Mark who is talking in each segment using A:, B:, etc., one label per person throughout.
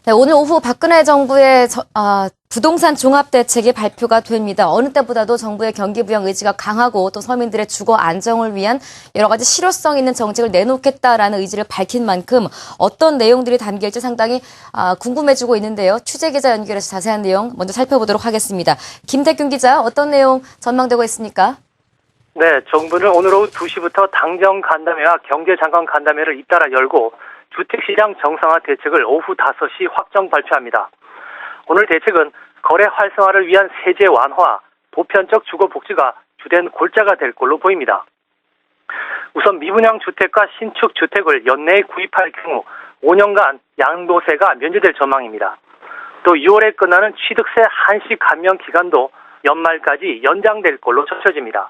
A: 네, 오늘 오후 박근혜 정부의 부동산 종합대책이 발표가 됩니다. 어느 때보다도 정부의 경기 부양 의지가 강하고 또 서민들의 주거 안정을 위한 여러 가지 실효성 있는 정책을 내놓겠다라는 의지를 밝힌 만큼 어떤 내용들이 담길지 상당히 궁금해지고 있는데요. 취재기자 연결해서 자세한 내용 먼저 살펴보도록 하겠습니다. 김태균 기자, 어떤 내용 전망되고 있습니까?
B: 네, 정부는 오늘 오후 2시부터 당정 간담회와 경제장관 간담회를 잇따라 열고 주택시장 정상화 대책을 오후 5시 확정 발표합니다. 오늘 대책은 거래 활성화를 위한 세제 완화, 보편적 주거 복지가 주된 골자가 될 걸로 보입니다. 우선 미분양 주택과 신축 주택을 연내에 구입할 경우 5년간 양도세가 면제될 전망입니다. 또 6월에 끝나는 취득세 한시 감면 기간도 연말까지 연장될 걸로 전쳐집니다.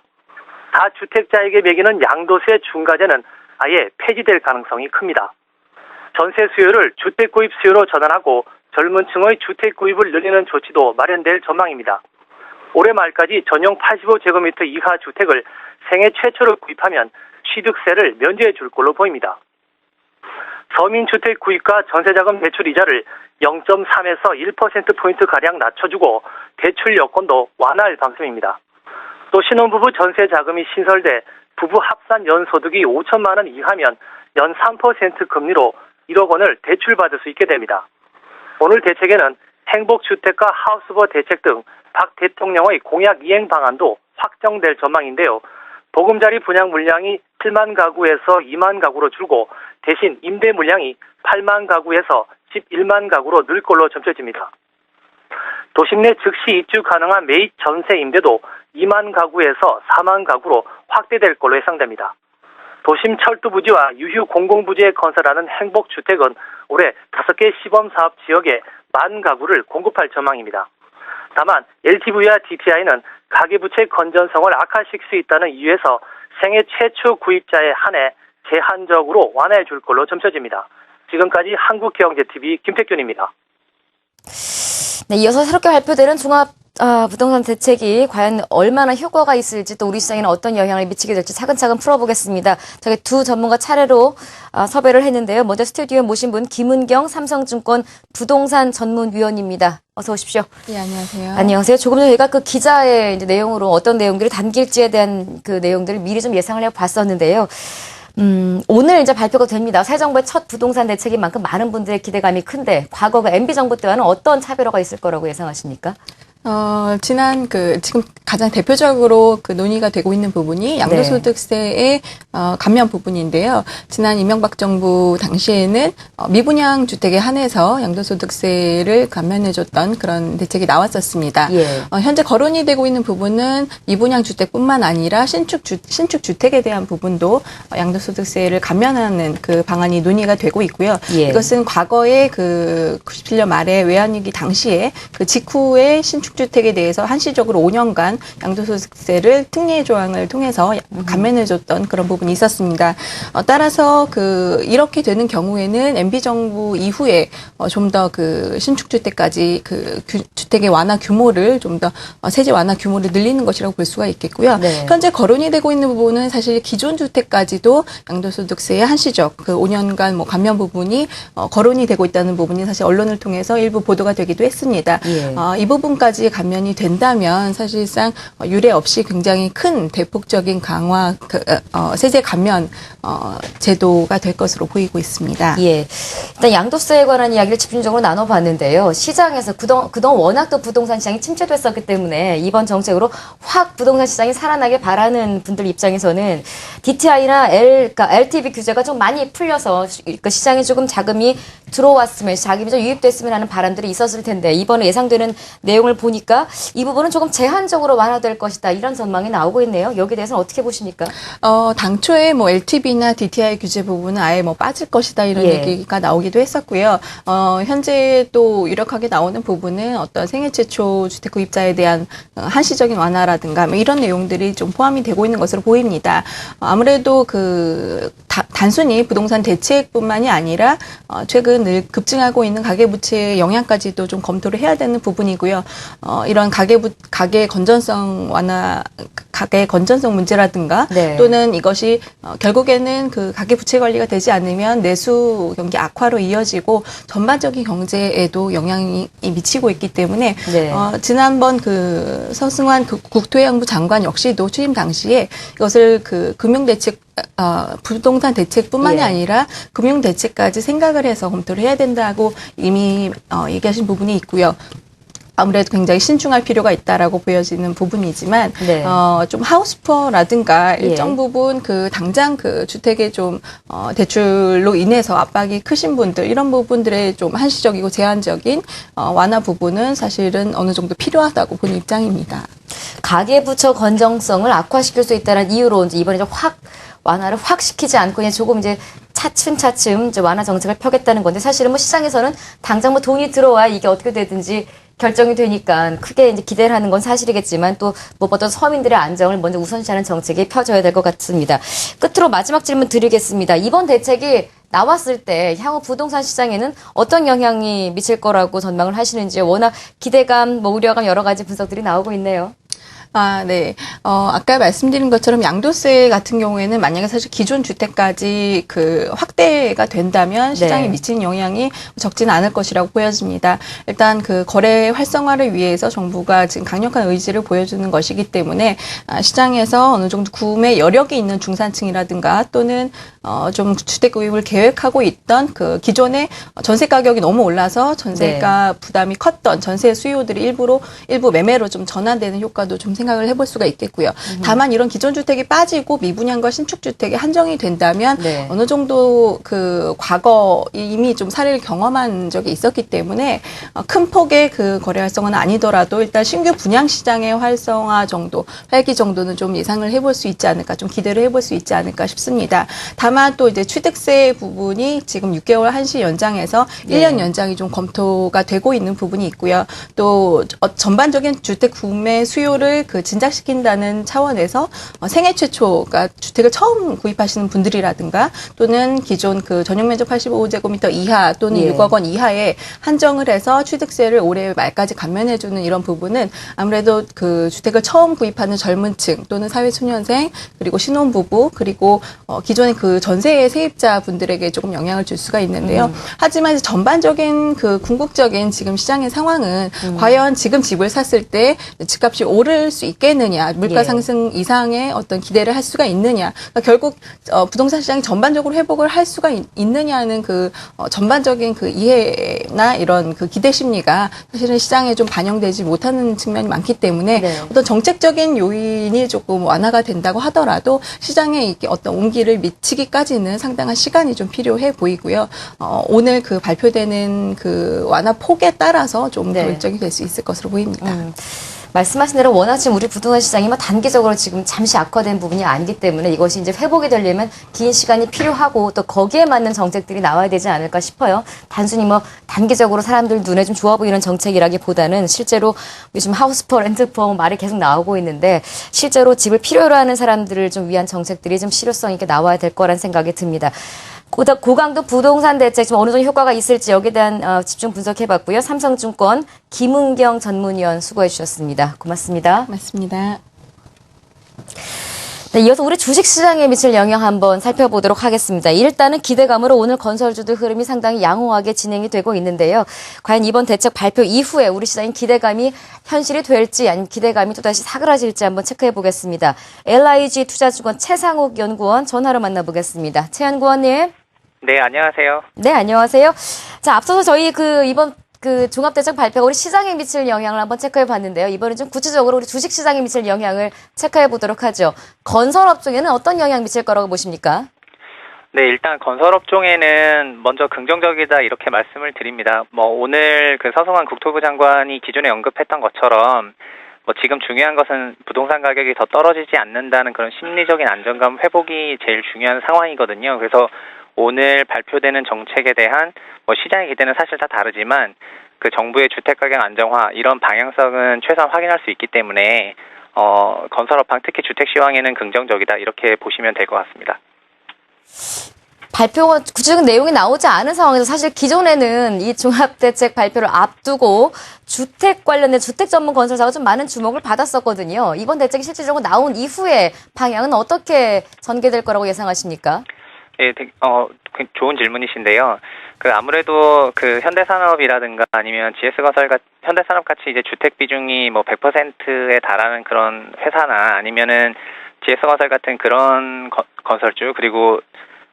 B: 다주택자에게 매기는 양도세 중과제는 아예 폐지될 가능성이 큽니다. 전세 수요를 주택 구입 수요로 전환하고 젊은 층의 주택 구입을 늘리는 조치도 마련될 전망입니다. 올해 말까지 전용 85제곱미터 이하 주택을 생애 최초로 구입하면 취득세를 면제해 줄 걸로 보입니다. 서민주택 구입과 전세자금 대출 이자를 0.3에서 1%포인트가량 낮춰주고 대출 여건도 완화할 방침입니다. 또 신혼부부 전세자금이 신설돼 부부 합산 연소득이 5천만 원 이하면 연 3% 금리로 1억 원을 대출받을 수 있게 됩니다. 오늘 대책에는 행복주택과 하우스버 대책 등 박 대통령의 공약 이행 방안도 확정될 전망인데요. 보금자리 분양 물량이 7만 가구에서 2만 가구로 줄고 대신 임대 물량이 8만 가구에서 11만 가구로 늘 걸로 점쳐집니다. 도심 내 즉시 입주 가능한 매입 전세 임대도 2만 가구에서 4만 가구로 확대될 걸로 예상됩니다. 도심 철도 부지와 유휴 공공부지에 건설하는 행복주택은 올해 5개 시범사업 지역에 10,000 가구를 공급할 전망입니다. 다만 LTV와 DTI는 가계부채 건전성을 악화시킬 수 있다는 이유에서 생애 최초 구입자에 한해 제한적으로 완화해 줄 걸로 점쳐집니다. 지금까지 한국경제TV 김태균입니다.
A: 네, 이어서 새롭게 발표되는 종합 부동산 대책이 과연 얼마나 효과가 있을지 또 우리 시장에는 어떤 영향을 미치게 될지 차근차근 풀어보겠습니다. 저희 두 전문가 차례로 섭외를 했는데요. 먼저 스튜디오에 모신 분 김은경 삼성증권 부동산 전문위원입니다. 어서 오십시오.
C: 네, 안녕하세요.
A: 안녕하세요. 조금 전에 저희가 그 기자의 이제 내용으로 어떤 내용들이 담길지에 대한 그 내용들을 미리 좀 예상을 해봤었는데요. 오늘 이제 발표가 됩니다. 새 정부의 첫 부동산 대책인 만큼 많은 분들의 기대감이 큰데 과거 그 MB 정부 때와는 어떤 차별화가 있을 거라고 예상하십니까?
C: 지금 가장 대표적으로 그 논의가 되고 있는 부분이 양도소득세의 감면 부분인데요. 지난 이명박 정부 당시에는 미분양 주택에 한해서 양도소득세를 감면해줬던 그런 대책이 나왔었습니다.
A: 예.
C: 현재 거론이 되고 있는 부분은 미분양 주택뿐만 아니라 신축 주택에 대한 부분도 양도소득세를 감면하는 그 방안이 논의가 되고 있고요.
A: 예.
C: 이것은 과거에 그 97년 말에 외환위기 당시에 그 직후에 신축주택에 대해서 한시적으로 5년간 양도소득세를 특례 조항을 통해서 감면해줬던 그런 부분이 있었습니다. 따라서 이렇게 되는 경우에는 MB 정부 이후에 좀 더 그 신축주택까지 그 주택의 완화 규모를 좀 더 세제 완화 규모를 늘리는 것이라고 볼 수가 있겠고요.
A: 네.
C: 현재 거론이 되고 있는 부분은 사실 기존 주택까지도 양도소득세의 한시적 그 5년간 뭐 감면 부분이 거론이 되고 있다는 부분이 사실 언론을 통해서 일부 보도가 되기도 했습니다.
A: 예.
C: 이 부분까지 감면이 된다면 사실상 유례 없이 굉장히 큰 대폭적인 강화 세제 감면 제도가 될 것으로 보이고 있습니다.
A: 예. 일단 양도세에 관한 이야기를 집중적으로 나눠봤는데요. 시장에서 그동안 워낙 또 부동산 시장이 침체됐었기 때문에 이번 정책으로 확 부동산 시장이 살아나길 바라는 분들 입장에서는 DTI나 그러니까 LTV 규제가 좀 많이 풀려서 그러니까 시장에 조금 자금이 들어왔으면, 자금이 좀 유입됐으면 하는 바람들이 있었을 텐데 이번에 예상되는 내용을 보니까 이 부분은 조금 제한적으로 완화될 것이다. 이런 전망이 나오고 있네요. 여기에 대해서는 어떻게 보십니까?
C: 당초에 뭐 LTV나 DTI 규제 부분은 아예 뭐 빠질 것이다 이런
A: 예.
C: 얘기가 나오기도 했었고요. 현재 또 유력하게 나오는 부분은 어떤 생애 최초 주택 구입자에 대한 한시적인 완화라든가 뭐 이런 내용들이 좀 포함이 되고 있는 것으로 보입니다. 아무래도 단순히 부동산 대책뿐만이 아니라 최근 늘 급증하고 있는 가계부채의 영향까지도 좀 검토를 해야 되는 부분이고요. 이런 가계 건전성 문제라든가
A: 네.
C: 또는 이것이 결국에는 그 가계부채 관리가 되지 않으면 내수 경기 악화로 이어지고 전반적인 경제에도 영향이 미치고 있기 때문에
A: 네.
C: 지난번 그 서승환 국토해양부 장관 역시도 취임 당시에 이것을 그 금융대책 부동산 대책뿐만이
A: 예.
C: 아니라 금융 대책까지 생각을 해서 검토를 해야 된다고 이미 얘기하신 부분이 있고요. 아무래도 굉장히 신중할 필요가 있다라고 보여지는 부분이지만
A: 네.
C: 좀 하우스푸어라든가
A: 예.
C: 일정 부분 그 당장 그 주택의 좀 대출로 인해서 압박이 크신 분들 이런 부분들의 좀 한시적이고 제한적인 완화 부분은 사실은 어느 정도 필요하다고 보는 입장입니다.
A: 가계부채 건전성을 악화시킬 수 있다는 이유로 이제 이번에 좀 완화를 확 시키지 않고 그냥 조금 이제 차츰차츰 이제 완화 정책을 펴겠다는 건데 사실은 뭐 시장에서는 당장 뭐 돈이 들어와야 이게 어떻게 되든지 결정이 되니까 크게 이제 기대를 하는 건 사실이겠지만 또 무엇보다 서민들의 안정을 먼저 우선시하는 정책이 펴져야 될 것 같습니다. 끝으로 마지막 질문 드리겠습니다. 이번 대책이 나왔을 때 향후 부동산 시장에는 어떤 영향이 미칠 거라고 전망을 하시는지요? 워낙 기대감, 뭐 우려감 여러 가지 분석들이 나오고 있네요.
C: 네. 아까 말씀드린 것처럼 양도세 같은 경우에는 만약에 사실 기존 주택까지 그 확대가 된다면 시장에
A: 네.
C: 미치는 영향이 적지는 않을 것이라고 보여집니다. 일단 그 거래 활성화를 위해서 정부가 지금 강력한 의지를 보여주는 것이기 때문에 시장에서 어느 정도 구매 여력이 있는 중산층이라든가 또는 좀 주택 구입을 계획하고 있던 그 기존에 전세 가격이 너무 올라서 전세가 부담이 컸던 전세 수요들이 일부 매매로 좀 전환되는 효과도 좀 생각을 해볼 수가 있겠고요. 다만 이런 기존 주택이 빠지고 미분양과 신축 주택이 한정이 된다면
A: 네.
C: 어느 정도 그 과거 이미 좀 사례를 경험한 적이 있었기 때문에 큰 폭의 그 거래 활성화는 아니더라도 일단 신규 분양 시장의 활성화 정도, 활기 정도는 좀 예상을 해볼 수 있지 않을까, 좀 기대를 해볼 수 있지 않을까 싶습니다. 다만 또 이제 취득세 부분이 지금 6개월 한시 연장해서
A: 네.
C: 1년 연장이 좀 검토가 되고 있는 부분이 있고요. 또 전반적인 주택 구매 수요를 그 진작시킨다는 차원에서 생애 최초가 주택을 처음 구입하시는 분들이라든가 또는 기존 그 전용 면적 85제곱미터 이하 또는
A: 예.
C: 6억 원 이하에 한정을 해서 취득세를 올해 말까지 감면해주는 이런 부분은 아무래도 그 주택을 처음 구입하는 젊은 층 또는 사회초년생 그리고 신혼부부 그리고 기존의 그 전세 세입자 분들에게 조금 영향을 줄 수가 있는데요. 하지만 이제 전반적인 그 궁극적인 지금 시장의 상황은 과연 지금 집을 샀을 때 집값이 오를 수 있겠느냐, 물가
A: 예.
C: 상승 이상의 어떤 기대를 할 수가 있느냐, 그러니까 결국 부동산 시장이 전반적으로 회복을 할 수가 있느냐는 그 전반적인 그 이해나 이런 그 기대 심리가 사실은 시장에 좀 반영되지 못하는 측면이 많기 때문에
A: 네.
C: 어떤 정책적인 요인이 조금 완화가 된다고 하더라도 시장에 이게 어떤 온기를 미치기까지는 상당한 시간이 좀 필요해 보이고요. 오늘 그 발표되는 그 완화 폭에 따라서 좀
A: 네.
C: 결정이 될 수 있을 것으로 보입니다.
A: 말씀하신 대로 워낙 지금 우리 부동산 시장이 뭐 단기적으로 지금 잠시 악화된 부분이 아니기 때문에 이것이 이제 회복이 되려면 긴 시간이 필요하고 또 거기에 맞는 정책들이 나와야 되지 않을까 싶어요. 단순히 뭐 단기적으로 사람들 눈에 좀 좋아 보이는 정책이라기보다는 실제로 요즘 하우스푸어, 렌트푸어 말이 계속 나오고 있는데 실제로 집을 필요로 하는 사람들을 좀 위한 정책들이 좀 실효성 있게 나와야 될 거란 생각이 듭니다. 고강도 부동산 대책 지금 어느 정도 효과가 있을지 여기에 대한 집중 분석해봤고요. 삼성증권 김은경 전문위원 수고해 주셨습니다. 고맙습니다.
C: 맞습니다.
A: 네, 이어서 우리 주식시장에 미칠 영향 한번 살펴보도록 하겠습니다. 일단은 기대감으로 오늘 건설주들 흐름이 상당히 양호하게 진행이 되고 있는데요. 과연 이번 대책 발표 이후에 우리 시장인 기대감이 현실이 될지 아니면 기대감이 또다시 사그라질지 한번 체크해 보겠습니다. LIG 투자증권 최상욱 연구원 전화로 만나보겠습니다. 최 연구원님.
B: 네, 안녕하세요.
A: 네, 안녕하세요. 자, 앞서서 저희 이번 종합대책 발표가 우리 시장에 미칠 영향을 한번 체크해 봤는데요. 이번엔 좀 구체적으로 우리 주식시장에 미칠 영향을 체크해 보도록 하죠. 건설업종에는 어떤 영향 미칠 거라고 보십니까?
B: 네, 일단 건설업종에는 먼저 긍정적이다 이렇게 말씀을 드립니다. 오늘 그 서성환 국토부 장관이 기존에 언급했던 것처럼 지금 중요한 것은 부동산 가격이 더 떨어지지 않는다는 그런 심리적인 안정감 회복이 제일 중요한 상황이거든요. 그래서 오늘 발표되는 정책에 대한 시장의 기대는 사실 다 다르지만 그 정부의 주택가격 안정화 이런 방향성은 최소한 확인할 수 있기 때문에 건설업황 특히 주택 시황에는 긍정적이다 이렇게 보시면 될 것 같습니다.
A: 발표가 구체적인 내용이 나오지 않은 상황에서 사실 기존에는 이 종합대책 발표를 앞두고 주택 관련된 주택 전문 건설사가 좀 많은 주목을 받았었거든요. 이번 대책이 실질적으로 나온 이후에 방향은 어떻게 전개될 거라고 예상하십니까?
D: 예, 좋은 질문이신데요. 아무래도 현대산업이라든가 아니면 GS건설 현대산업 같이 이제 주택 비중이 뭐 100%에 달하는 그런 회사나 아니면은 GS건설 같은 그런 건설주, 그리고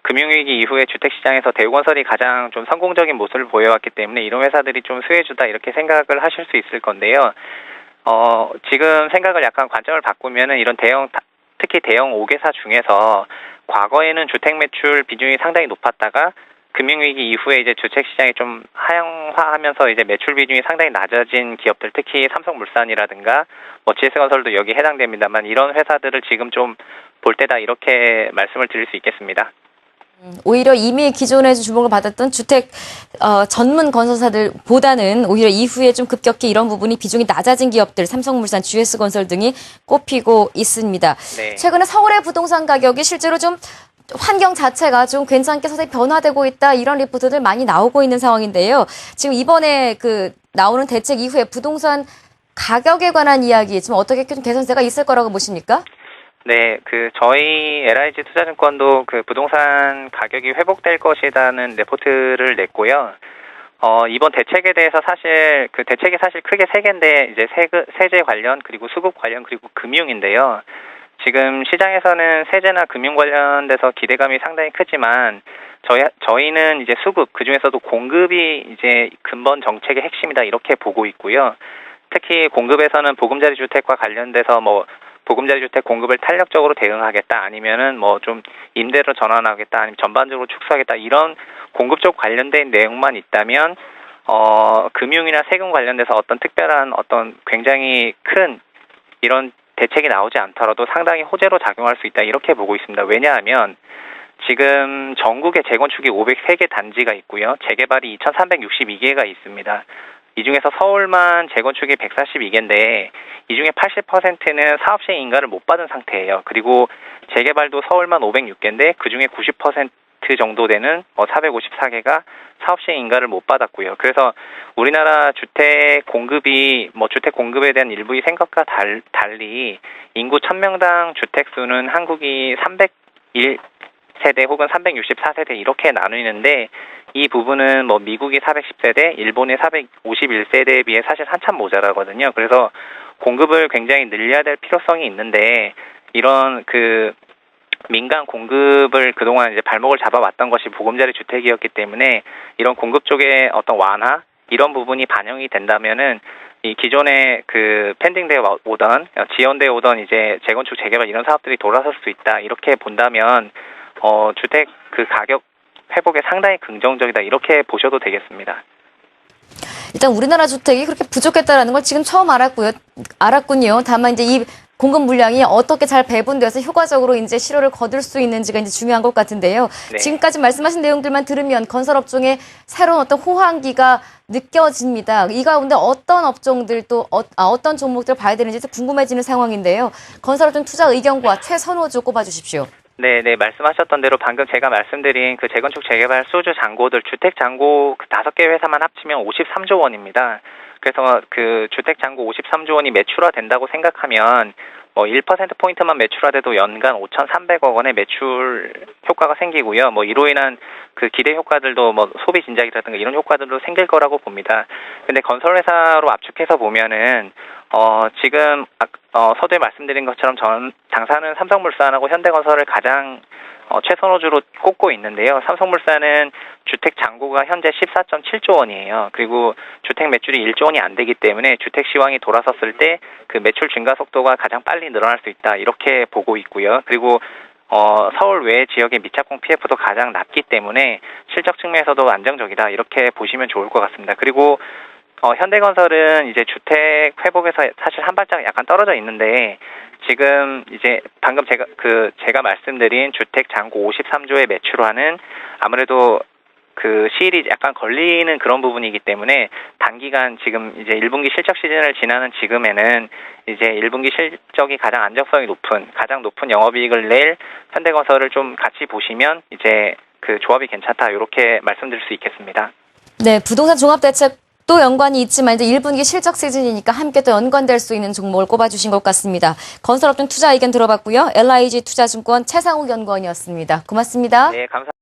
D: 금융위기 이후에 주택시장에서 대우건설이 가장 좀 성공적인 모습을 보여왔기 때문에 이런 회사들이 좀 수혜주다 이렇게 생각을 하실 수 있을 건데요. 지금 생각을 약간 관점을 바꾸면은 이런 특히 대형 5개사 중에서 과거에는 주택 매출 비중이 상당히 높았다가 금융위기 이후에 이제 주택시장이 좀 하향화하면서 이제 매출 비중이 상당히 낮아진 기업들, 특히 삼성물산이라든가 GS건설도 여기에 해당됩니다만 이런 회사들을 지금 좀 볼 때다 이렇게 말씀을 드릴 수 있겠습니다.
A: 오히려 이미 기존에 주목을 받았던 주택 전문 건설사들보다는 오히려 이후에 좀 급격히 이런 부분이 비중이 낮아진 기업들, 삼성물산, GS건설 등이 꼽히고 있습니다.
D: 네.
A: 최근에 서울의 부동산 가격이 실제로 좀 환경 자체가 좀 괜찮게 서서히 변화되고 있다 이런 리포트들 많이 나오고 있는 상황인데요. 지금 이번에 나오는 대책 이후에 부동산 가격에 관한 이야기 지금 어떻게 좀 개선세가 있을 거라고 보십니까?
D: 네, 저희 LIG 투자증권도 부동산 가격이 회복될 것이라는 레포트를 냈고요. 이번 대책에 대해서 대책이 사실 크게 세 개인데, 이제 세제 관련, 그리고 수급 관련, 그리고 금융인데요. 지금 시장에서는 세제나 금융 관련돼서 기대감이 상당히 크지만, 저희는 이제 수급, 그 중에서도 공급이 이제 근본 정책의 핵심이다, 이렇게 보고 있고요. 특히 공급에서는 보금자리 주택과 관련돼서 보금자리 주택 공급을 탄력적으로 대응하겠다, 아니면은 좀 임대로 전환하겠다, 아니면 전반적으로 축소하겠다, 이런 공급 쪽 관련된 내용만 있다면, 금융이나 세금 관련돼서 어떤 특별한 굉장히 큰 이런 대책이 나오지 않더라도 상당히 호재로 작용할 수 있다, 이렇게 보고 있습니다. 왜냐하면 지금 전국에 재건축이 503개 단지가 있고요. 재개발이 2,362개가 있습니다. 이 중에서 서울만 재건축이 142개인데 이 중에 80%는 사업시행 인가를 못 받은 상태예요. 그리고 재개발도 서울만 506개인데 그 중에 90% 정도 되는 454개가 사업시행 인가를 못 받았고요. 그래서 우리나라 주택 공급이 주택 공급에 대한 일부의 생각과 달리 인구 1000명당 주택 수는 한국이 301세대 혹은 364세대 이렇게 나누는데 이 부분은 미국이 410세대, 일본이 451세대에 비해 사실 한참 모자라거든요. 그래서 공급을 굉장히 늘려야 될 필요성이 있는데 이런 민간 공급을 그동안 이제 발목을 잡아왔던 것이 보금자리 주택이었기 때문에 이런 공급 쪽의 완화 이런 부분이 반영이 된다면은 이 기존에 펜딩되어 오던 지연되어 오던 이제 재건축 재개발 이런 사업들이 돌아설 수 있다 이렇게 본다면 주택 가격 회복에 상당히 긍정적이다 이렇게 보셔도 되겠습니다.
A: 일단 우리나라 주택이 그렇게 부족했다라는 걸 지금 처음 알았군요. 다만 이제 이 공급 물량이 어떻게 잘 배분돼서 효과적으로 이제 실효를 거둘 수 있는지가 이제 중요한 것 같은데요.
D: 네.
A: 지금까지 말씀하신 내용들만 들으면 건설업종의 새로운 호황기가 느껴집니다. 이 가운데 어떤 업종들 또 어떤 종목들 봐야 되는지 궁금해지는 상황인데요. 건설업종 투자 의견과 최선호주 꼽아주십시오.
D: 네, 말씀하셨던 대로 방금 제가 말씀드린 재건축 재개발 수주 잔고들, 주택 잔고 5개 회사만 합치면 53조 원입니다. 그래서 주택 잔고 53조 원이 매출화 된다고 생각하면 1%포인트만 매출화돼도 연간 5,300억 원의 매출 효과가 생기고요. 이로 인한 기대 효과들도 소비 진작이라든가 이런 효과들도 생길 거라고 봅니다. 근데 건설회사로 압축해서 보면은 지금 서두에 말씀드린 것처럼 당사는 삼성물산하고 현대건설을 가장 최선호주로 꼽고 있는데요. 삼성물산은 주택 잔고가 현재 14.7조 원이에요. 그리고 주택 매출이 1조 원이 안 되기 때문에 주택 시황이 돌아섰을 때 매출 증가 속도가 가장 빨리 늘어날 수 있다 이렇게 보고 있고요. 그리고 서울 외 지역의 미착공 PF도 가장 낮기 때문에 실적 측면에서도 안정적이다 이렇게 보시면 좋을 것 같습니다. 그리고 현대건설은 이제 주택 회복에서 사실 한 발짝 약간 떨어져 있는데 지금 이제 방금 제가 말씀드린 주택 잔고 53조의 매출화는 아무래도 시일이 약간 걸리는 그런 부분이기 때문에 단기간 지금 이제 1분기 실적 시즌을 지나는 지금에는 이제 1분기 실적이 가장 안정성이 가장 높은 영업이익을 낼 현대건설을 좀 같이 보시면 이제 그 조합이 괜찮다 이렇게 말씀드릴 수 있겠습니다.
A: 네, 부동산 종합대책도 연관이 있지만 이제 1분기 실적 시즌이니까 함께 또 연관될 수 있는 종목을 꼽아주신 것 같습니다. 건설업종 투자 의견 들어봤고요. LIG 투자증권 최상욱 연구원이었습니다. 고맙습니다.
D: 네, 감사합니다.